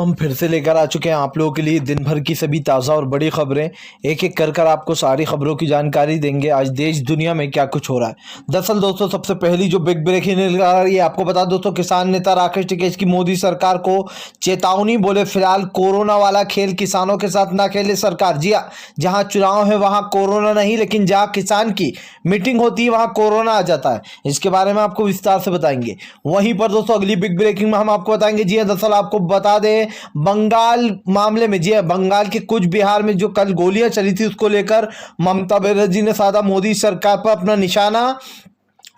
हम फिर से लेकर आ चुके हैं आप लोगों के लिए दिन भर की सभी ताज़ा और बड़ी खबरें। एक एक कर आपको सारी खबरों की जानकारी देंगे आज देश दुनिया में क्या कुछ हो रहा है। दरअसल दोस्तों सबसे पहली जो बिग ब्रेकिंग न्यूज़ आ रही है, आपको बता दोस्तों किसान नेता राकेश टिकैत की मोदी सरकार को चेतावनी। बोले फिलहाल कोरोना वाला खेल किसानों के साथ ना खेले सरकार। जी हाँ, जहाँ चुनाव है वहाँ कोरोना नहीं, लेकिन जहाँ किसान की मीटिंग होती है वहाँ कोरोना आ जाता है। इसके बारे में आपको विस्तार से बताएंगे। वहीं पर दोस्तों अगली बिग ब्रेकिंग में हम आपको बताएंगे। जी हाँ, दरअसल आपको बता दें बंगाल मामले में, जी बंगाल के कुछ बिहार में जो कल गोलियां चली थी उसको लेकर ममता बनर्जी ने साधा मोदी सरकार पर अपना निशाना।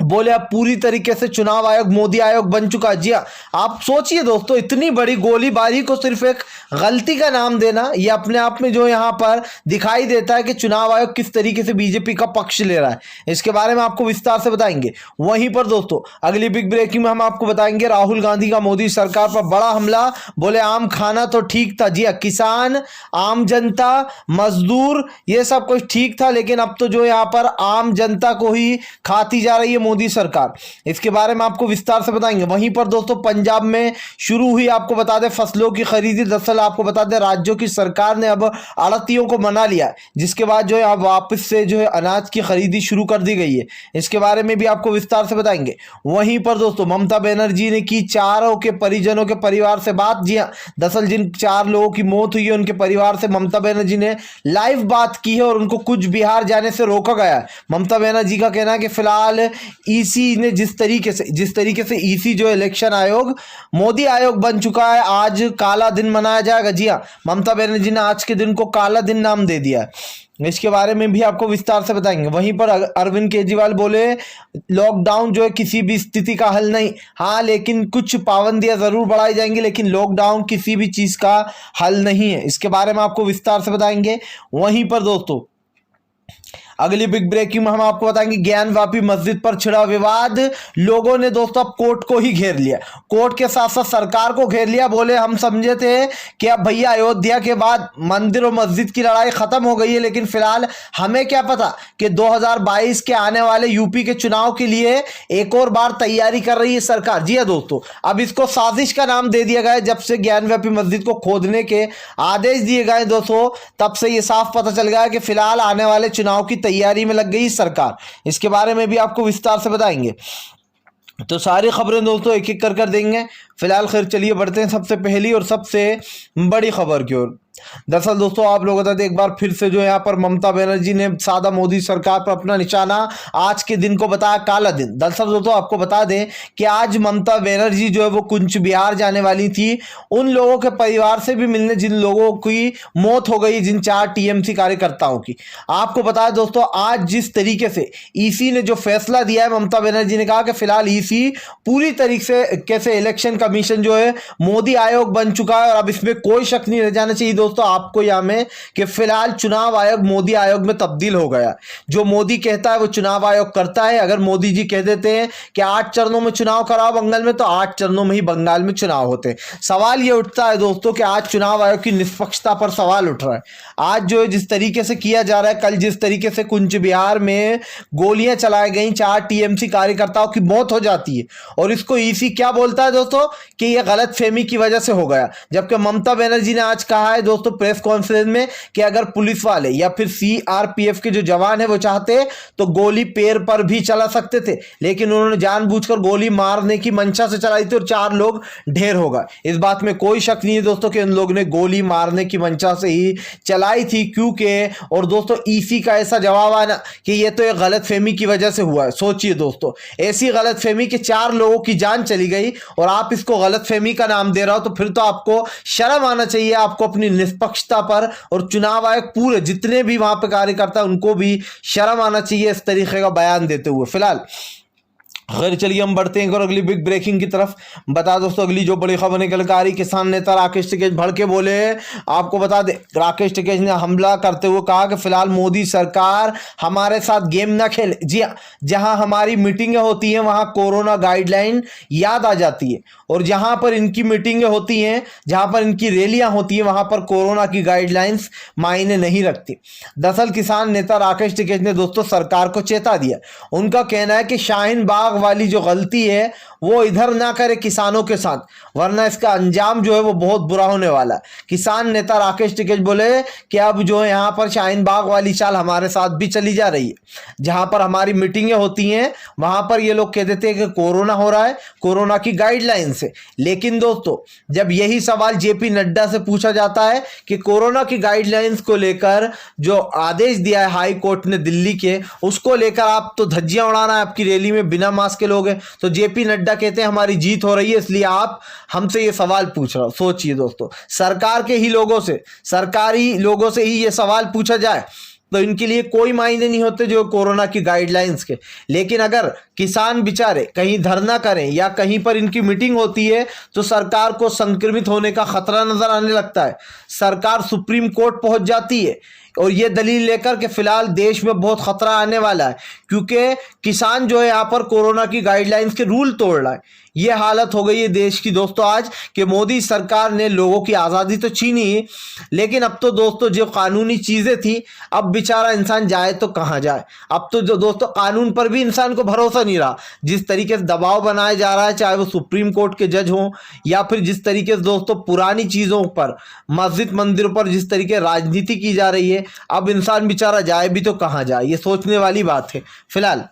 बोले अब पूरी तरीके से चुनाव आयोग मोदी आयोग बन चुका है। जी हाँ, आप सोचिए दोस्तों, इतनी बड़ी गोलीबारी को सिर्फ एक गलती का नाम देना, ये अपने आप में जो यहाँ पर दिखाई देता है कि चुनाव आयोग किस तरीके से बीजेपी का पक्ष ले रहा है। इसके बारे में आपको विस्तार से बताएंगे। वहीं पर दोस्तों अगली बिग ब्रेकिंग में हम आपको बताएंगे राहुल गांधी का मोदी सरकार पर बड़ा हमला। बोले आम खाना तो ठीक था। जी हाँ, किसान, आम जनता, मजदूर ये सब कुछ ठीक था, लेकिन अब तो जो यहाँ पर आम जनता को ही खाती जा रही है मोदी सरकार। इसके बारे में आपको विस्तार से बताएंगे। वहीं पर दोस्तों पंजाब में शुरू हुई, आपको बता दें, फसलों की खरीदी। दरअसल आपको बता दें राज्यों की सरकार ने अब आड़तियों को मना लिया है, जिसके बाद जो है अब वापस से जो है अनाज की खरीदी शुरू कर दी गई है। इसके बारे में भी आपको विस्तार से बताएंगे। वहीं पर दोस्तों ममता बनर्जी ने की चारों के परिजनों के परिवार से बात। जी हाँ, दरअसल जिन 4 लोगों की मौत हुई है उनके परिवार से ममता बनर्जी ने लाइव बात की है और उनको कुछ बिहार जाने से रोका गया है। ममता बनर्जी का कहना है कि फिलहाल ईसी ने जिस तरीके से ईसी जो इलेक्शन आयोग मोदी आयोग बन चुका है, आज काला दिन मनाया जाएगा। जी हाँ, ममता बनर्जी ने आज के दिन को काला दिन नाम दे दिया है। इसके बारे में भी आपको विस्तार से बताएंगे। वहीं पर अरविंद केजरीवाल बोले लॉकडाउन जो है किसी भी स्थिति का हल नहीं। हाँ, लेकिन कुछ पाबंदियां जरूर बढ़ाई जाएंगी, लेकिन लॉकडाउन किसी भी चीज का हल नहीं है। इसके बारे में आपको विस्तार से बताएंगे। वहीं पर दोस्तों अगली बिग ब्रेकिंग में हम आपको बताएंगे ज्ञानवापी मस्जिद पर छिड़ा विवाद। लोगों ने दोस्तों अब कोर्ट को ही घेर लिया, कोर्ट के साथ साथ सरकार को घेर लिया। बोले हम समझे थे कि अब भैया अयोध्या के बाद मंदिर और मस्जिद की लड़ाई खत्म हो गई है, लेकिन फिलहाल हमें क्या पता कि 2022 के आने वाले यूपी के चुनाव के लिए एक और बार तैयारी कर रही है सरकार। जी हाँ दोस्तों, अब इसको साजिश का नाम दे दिया गया है। जब से ज्ञानवापी मस्जिद को खोदने के आदेश दिए गए दोस्तों, तब से यह साफ पता चल गया कि फिलहाल आने वाले चुनाव की तैयारी में लग गई सरकार। इसके बारे में भी आपको विस्तार से बताएंगे। तो सारी खबरें दोस्तों एक एक कर देंगे। फिलहाल खैर चलिए बढ़ते हैं सबसे पहली और सबसे बड़ी खबर की ओर। दरअसल दोस्तों आप लोग बता दें, एक बार फिर से जो यहाँ पर ममता बनर्जी ने साधा मोदी सरकार पर अपना निशाना। आज के दिन को बताया काला दिन। दरअसल दोस्तों आपको बता दें कि आज ममता बनर्जी जो है वो कुछ बिहार जाने वाली थी, उन लोगों के परिवार से भी मिलने जिन लोगों की मौत हो गई, जिन 4 टीएमसी कार्यकर्ताओं की। आपको बताया दोस्तों आज जिस तरीके से ईसी ने जो फैसला दिया है, ममता बनर्जी ने कहा कि फिलहाल ईसी पूरी तरीके से इलेक्शन कमीशन जो है मोदी आयोग बन चुका है और अब इसमें कोई शक नहीं रह जाना चाहिए दोस्तों आपको यहाँ में कि फिलहाल चुनाव आयोग मोदी आयोग में तब्दील हो गया। जो मोदी कहता है वो चुनाव आयोग करता है। अगर मोदी जी कह देते हैं कि 8 चरणों में चुनाव कराओ बंगाल में, तो 8 चरणों में ही बंगाल में चुनाव होते हैं। सवाल ये उठता है दोस्तों कि आज चुनाव आयोग की निष्पक्षता पर सवाल उठ रहा है। आज जो जिस तरीके से किया जा रहा है, कल जिस तरीके से कुंज बिहार में गोलियां चलाई गई, 4 टीएमसी कार्यकर्ताओं की मौत हो जाती है और इसको ईसी क्या बोलता है दोस्तों कि यह गलतफहमी की वजह से हो गया। जबकि ममता बनर्जी ने आज कहा है दोस्तों प्रेस कॉन्फ्रेंस में कि अगर पुलिस वाले या फिर सीआरपीएफ के जो जवान है वो चाहते तो गोली पैर पर भी चला सकते थे, लेकिन उन्होंने जानबूझकर गोली मारने की मंशा से चलाई थी और 4 लोग ढेर हो गए। इस बात में कोई शक नहीं है दोस्तों कि उन लोगों ने गोली मारने की मंशा से ही चलाई थी, क्योंकि और दोस्तों ईसी का ऐसा जवाब आना कि ये तो एक गलतफहमी की वजह से हुआ है। सोचिए दोस्तों, ऐसी गलतफहमी कि 4 लोगों की जान चली गई और आप इसको गलतफहमी का नाम दे रहा हो, तो फिर तो आपको शर्म आना चाहिए, आपको अपनी निष्पक्षता पर और चुनाव आयोग पूरे जितने भी वहां पे कार्यकर्ता उनको भी शर्म आना चाहिए इस तरीके का बयान देते हुए। फिलहाल खैर चलिए हम बढ़ते हैं और अगली बिग ब्रेकिंग की तरफ। बता दोस्तों अगली जो बड़ी खबर निकल कर आ रही, किसान नेता राकेश टिकैत भड़के बोले। आपको बता दें राकेश टिकैत ने हमला करते हुए कहा कि फिलहाल मोदी सरकार हमारे साथ गेम ना खेले। जी हाँ, जहां हमारी मीटिंगें होती हैं वहां कोरोना गाइडलाइन याद आ जाती है और जहां पर इनकी मीटिंगें होती हैं, जहां पर इनकी रैलियां होती हैं, वहां पर कोरोना की गाइडलाइंस मायने नहीं रखती। दरअसल किसान नेता राकेश टिकैत ने दोस्तों सरकार को चेता दिया। उनका कहना है कि शाहीन बाग वाली जो गलती है वो इधर ना करे किसानों के साथ, वरना इसका अंजाम जो है वो बहुत बुरा होने वाला है। किसान नेता राकेश टिकैत बोले कि अब जो है यहाँ पर शाहीन बाग वाली चाल हमारे साथ भी चली जा रही है। जहां पर हमारी मीटिंगें होती हैं वहां पर ये लोग कह देते हैं कि कोरोना हो रहा है, कोरोना की गाइडलाइन से। लेकिन दोस्तों, जब यही सवाल जेपी नड्डा से पूछा जाता है कि कोरोना की गाइडलाइंस को लेकर जो आदेश दिया है हाई कोर्ट ने दिल्ली के, उसको लेकर आप तो धज्जियां उड़ाना है, आपकी रैली में बिना मास्क के लोग हैं, तो जेपी नड्डा कहते हैं हमारी जीत हो रही है इसलिए आप हमसे ये सवाल पूछ रहे हो। सोचिए दोस्तों, सरकार के ही लोगों से, सरकारी लोगों से ही ये सवाल पूछा जाए तो इनके लिए कोई मायने नहीं होते जो कोरोना की गाइडलाइंस के। लेकिन अगर किसान बेचारे कहीं धरना करें या कहीं पर इनकी मीटिंग होती है तो सरकार को संक्रमित होने का खतरा नजर आने लगता है। सरकार सुप्रीम कोर्ट पहुंच जाती है और ये दलील लेकर कि फिलहाल देश में बहुत खतरा आने वाला है, क्योंकि किसान जो है यहाँ पर कोरोना की गाइडलाइंस के रूल तोड़ रहा है। ये हालत हो गई है देश की दोस्तों आज कि मोदी सरकार ने लोगों की आज़ादी तो छीनी ही, लेकिन अब तो दोस्तों जो कानूनी चीज़ें थी, अब बेचारा इंसान जाए तो कहाँ जाए। अब तो जो दोस्तों कानून पर भी इंसान को भरोसा नहीं रहा। जिस तरीके से दबाव बनाया जा रहा है, चाहे वो सुप्रीम कोर्ट के जज हों या फिर जिस तरीके से दोस्तों पुरानी चीज़ों पर, मस्जिद मंदिरों पर जिस तरीके राजनीति की जा रही है, अब इंसान बेचारा जाए भी तो कहाँ जाए। ये सोचने वाली बात है फिलहाल।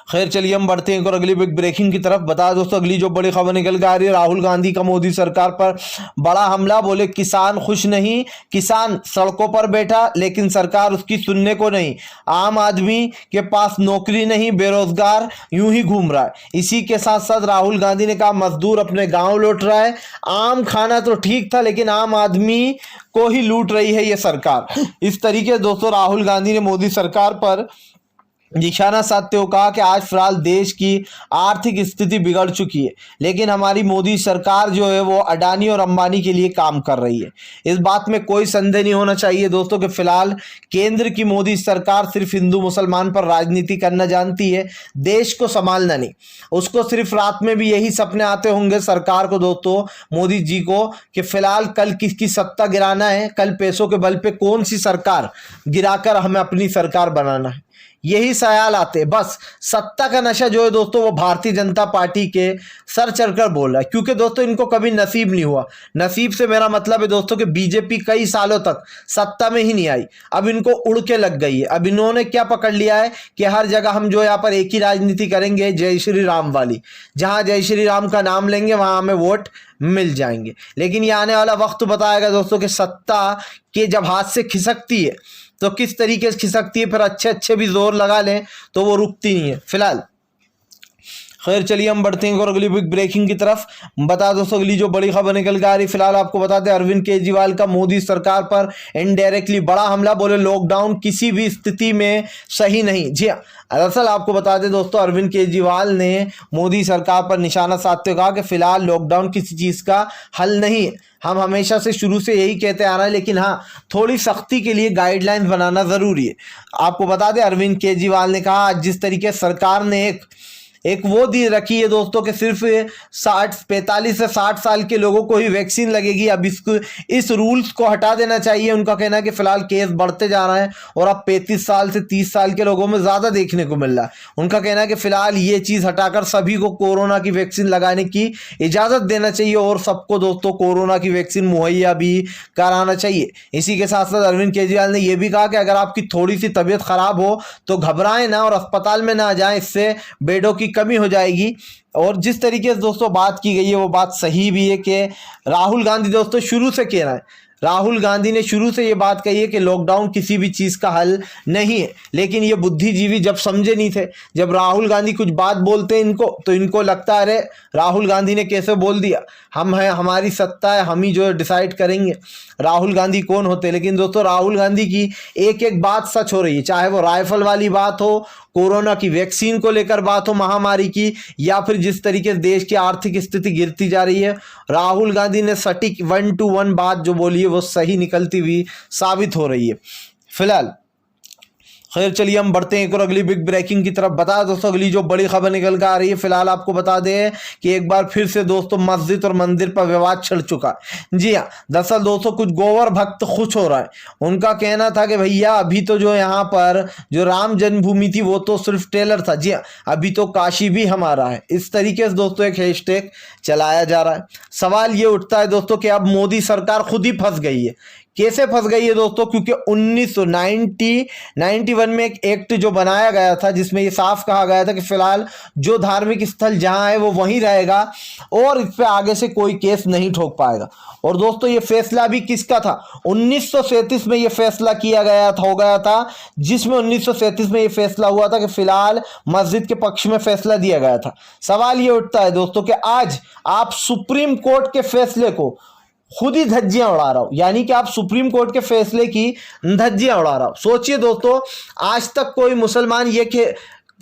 खैर चलिए हम बढ़ते हैं और अगली बिग ब्रेकिंग की तरफ। बता दोस्तों, अगली जो बड़ी खबर निकल के आ रही है, राहुल गांधी का मोदी सरकार पर बड़ा हमला। बोले किसान खुश नहीं, किसान सड़कों पर बैठा लेकिन सरकार उसकी सुनने को नहीं। आम आदमी के पास नौकरी नहीं, बेरोजगार यूं ही घूम रहा है। इसी के साथ साथ राहुल गांधी ने कहा मजदूर अपने गाँव लौट रहा है। आम खाना तो ठीक था लेकिन आम आदमी को ही लूट रही है ये सरकार। इस तरीके से दोस्तों राहुल गांधी ने मोदी सरकार पर निशाना साधते हुए कहा कि आज फिलहाल देश की आर्थिक स्थिति बिगड़ चुकी है, लेकिन हमारी मोदी सरकार जो है वो अडानी और अंबानी के लिए काम कर रही है। इस बात में कोई संदेह नहीं होना चाहिए दोस्तों कि फिलहाल केंद्र की मोदी सरकार सिर्फ हिंदू मुसलमान पर राजनीति करना जानती है, देश को संभालना नहीं। उसको सिर्फ रात में भी यही सपने आते होंगे सरकार को दोस्तों, मोदी जी को, कि फिलहाल कल किसकी सत्ता गिराना है, कल पैसों के बल पे कौन सी सरकार गिराकर हमें अपनी सरकार बनाना है। यही ख्याल आते, बस सत्ता का नशा जो है दोस्तों वो भारतीय जनता पार्टी के सर चढ़कर बोल रहा है, क्योंकि दोस्तों इनको कभी नसीब नहीं हुआ। नसीब से मेरा मतलब है दोस्तों कि बीजेपी कई सालों तक सत्ता में ही नहीं आई, अब इनको उड़ के लग गई है। अब इन्होंने क्या पकड़ लिया है कि हर जगह हम जो यहाँ पर एक ही राजनीति करेंगे, जय श्री राम वाली। जहां जय श्री राम का नाम लेंगे वहां हमें वोट मिल जाएंगे। लेकिन ये आने वाला वक्त बताएगा दोस्तों कि सत्ता के जब हाथ से खिसकती है तो किस तरीके से खिसकती है, फिर अच्छे अच्छे भी जोर लगा लें तो वो रुकती नहीं है फिलहाल। खैर चलिए हम बढ़ते हैं और अगली बिग ब्रेकिंग की तरफ। बता दोस्तों, अगली जो बड़ी खबर निकल के आ रही फिलहाल आपको बताते हैं, अरविंद केजरीवाल का मोदी सरकार पर इनडायरेक्टली बड़ा हमला। बोले लॉकडाउन किसी भी स्थिति में सही नहीं। जी हाँ, दरअसल आपको बता दें दोस्तों, अरविंद केजरीवाल ने मोदी सरकार पर निशाना साधते हुए कहा कि फिलहाल लॉकडाउन किसी चीज़ का हल नहीं है। हम हमेशा से शुरू से यही कहते आ रहे हैं, लेकिन हाँ थोड़ी सख्ती के लिए गाइडलाइंस बनाना ज़रूरी है। आपको बता दें, अरविंद केजरीवाल ने कहा जिस तरीके सरकार ने एक वो दी रखी है दोस्तों कि सिर्फ 45 से 60 साल के लोगों को ही वैक्सीन लगेगी। अब इस रूल्स को हटा देना चाहिए। उनका कहना है कि फिलहाल केस बढ़ते जा रहे हैं और अब 35 साल से 30 साल के लोगों में ज़्यादा देखने को मिल रहा है। उनका कहना है कि फिलहाल ये चीज़ हटाकर सभी को कोरोना की वैक्सीन लगाने की इजाज़त देना चाहिए और सबको दोस्तों कोरोना की वैक्सीन मुहैया भी कराना चाहिए। इसी के साथ साथ अरविंद केजरीवाल ने यह भी कहा कि अगर आपकी थोड़ी सी तबीयत खराब हो तो घबराएं ना और अस्पताल में ना जाएं, इससे बेडों की कमी हो जाएगी। और जिस तरीके से दोस्तों बात की गई है वो बात सही भी है कि राहुल गांधी दोस्तों शुरू से कह रहा है, राहुल गांधी ने शुरू से ये बात कही है कि लॉकडाउन किसी भी चीज़ का हल नहीं है। लेकिन ये बुद्धिजीवी जब समझे नहीं थे, जब राहुल गांधी कुछ बात बोलते हैं इनको तो इनको लगता है अरे राहुल गांधी ने कैसे बोल दिया, हम हैं, हमारी सत्ता है, हम ही जो है डिसाइड करेंगे राहुल गांधी कौन होते। लेकिन दोस्तों राहुल गांधी की एक एक बात सच हो रही है, चाहे वो राइफल वाली बात हो, कोरोना की वैक्सीन को लेकर बात हो महामारी की, या फिर जिस तरीके से देश की आर्थिक स्थिति गिरती जा रही है। राहुल गांधी ने सटीक 1 to 1 बात जो बोली है वो सही निकलती हुई साबित हो रही है फिलहाल। खैर चलिए हम बढ़ते हैं एक और अगली बिग ब्रेकिंग की तरफ। बता दोस्तों अगली जो बड़ी खबर निकल कर आ रही है, फिलहाल आपको बता दें कि एक बार फिर से दोस्तों मस्जिद और मंदिर पर विवाद छिड़ चुका है। जी हाँ, दरअसल दोस्तों कुछ गोवर भक्त खुश हो रहा है। उनका कहना था कि भैया अभी तो जो यहाँ पर जो राम जन्मभूमि थी वो तो सिर्फ ट्रेलर था, जी हाँ अभी तो काशी भी हमारा है। इस तरीके से दोस्तों एक हैशटैग चलाया जा रहा है। सवाल ये उठता है दोस्तों कि अब मोदी सरकार खुद ही फंस गई है। कैसे फंस गई है दोस्तों? क्योंकि 1991 में एक एक्ट जो बनाया गया था जिसमें ये साफ कहा गया था कि फिलहाल जो धार्मिक स्थल जहां है वो वहीं रहेगा और इस पे आगे से कोई केस नहीं ठोक पाएगा। और दोस्तों ये फैसला भी किसका था? 1937 में ये फैसला किया गया था, हो गया था, जिसमें 1937 में ये फैसला हुआ था कि फिलहाल मस्जिद के पक्ष में फैसला दिया गया था। सवाल ये उठता है दोस्तों कि आज आप सुप्रीम कोर्ट के फैसले को खुद ही धज्जियां उड़ा रहा हो, यानी कि आप सुप्रीम कोर्ट के फैसले की धज्जियां उड़ा रहा हो। सोचिए दोस्तों आज तक कोई मुसलमान ये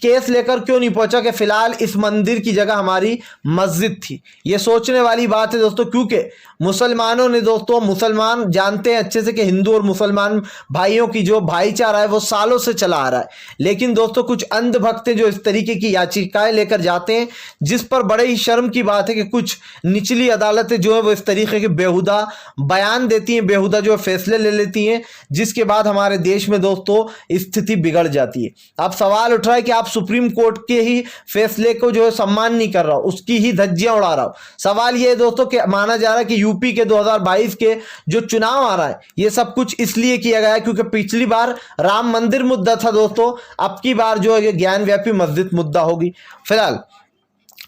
केस लेकर क्यों नहीं पहुंचा कि फिलहाल इस मंदिर की जगह हमारी मस्जिद थी। ये सोचने वाली बात है दोस्तों, क्योंकि मुसलमानों ने दोस्तों, मुसलमान जानते हैं अच्छे से कि हिंदू और मुसलमान भाइयों की जो भाईचारा है वो सालों से चला आ रहा है। लेकिन दोस्तों कुछ अंधभक्त जो इस तरीके की याचिकाएं लेकर जाते हैं, जिस पर बड़े ही शर्म की बात है कि कुछ निचली अदालतें जो है वो इस तरीके के बेहुदा बयान देती हैं, बेहुदा जो फैसले ले लेती हैं, जिसके बाद हमारे देश में दोस्तों स्थिति बिगड़ जाती है। अब सवाल उठ रहा है कि आप सुप्रीम कोर्ट के ही फैसले को जो है सम्मान नहीं कर रहा हो, उसकी ही धज्जियां उड़ा रहा हो। सवाल ये है दोस्तों कि माना जा रहा है कि यूपी के 2022 के जो चुनाव आ रहा है ये सब कुछ इसलिए किया गया है क्योंकि पिछली बार राम मंदिर मुद्दा था दोस्तों, अब की बार जो है ज्ञान व्यापी मस्जिद मुद्दा होगी। फिलहाल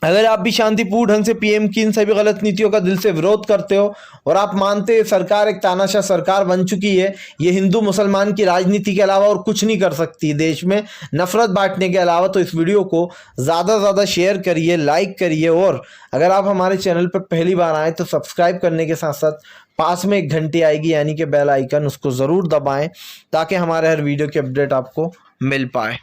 अगर आप भी शांतिपूर्ण ढंग से पीएम की इन सभी गलत नीतियों का दिल से विरोध करते हो और आप मानते हैं सरकार एक तानाशाह सरकार बन चुकी है, ये हिंदू मुसलमान की राजनीति के अलावा और कुछ नहीं कर सकती देश में नफरत बांटने के अलावा, तो इस वीडियो को ज़्यादा से ज़्यादा शेयर करिए, लाइक करिए और अगर आप हमारे चैनल पर पहली बार आए तो सब्सक्राइब करने के साथ साथ पास में एक घंटी आएगी यानी कि बेल आइकन, उसको ज़रूर दबाएँ ताकि हमारे हर वीडियो की अपडेट आपको मिल पाए।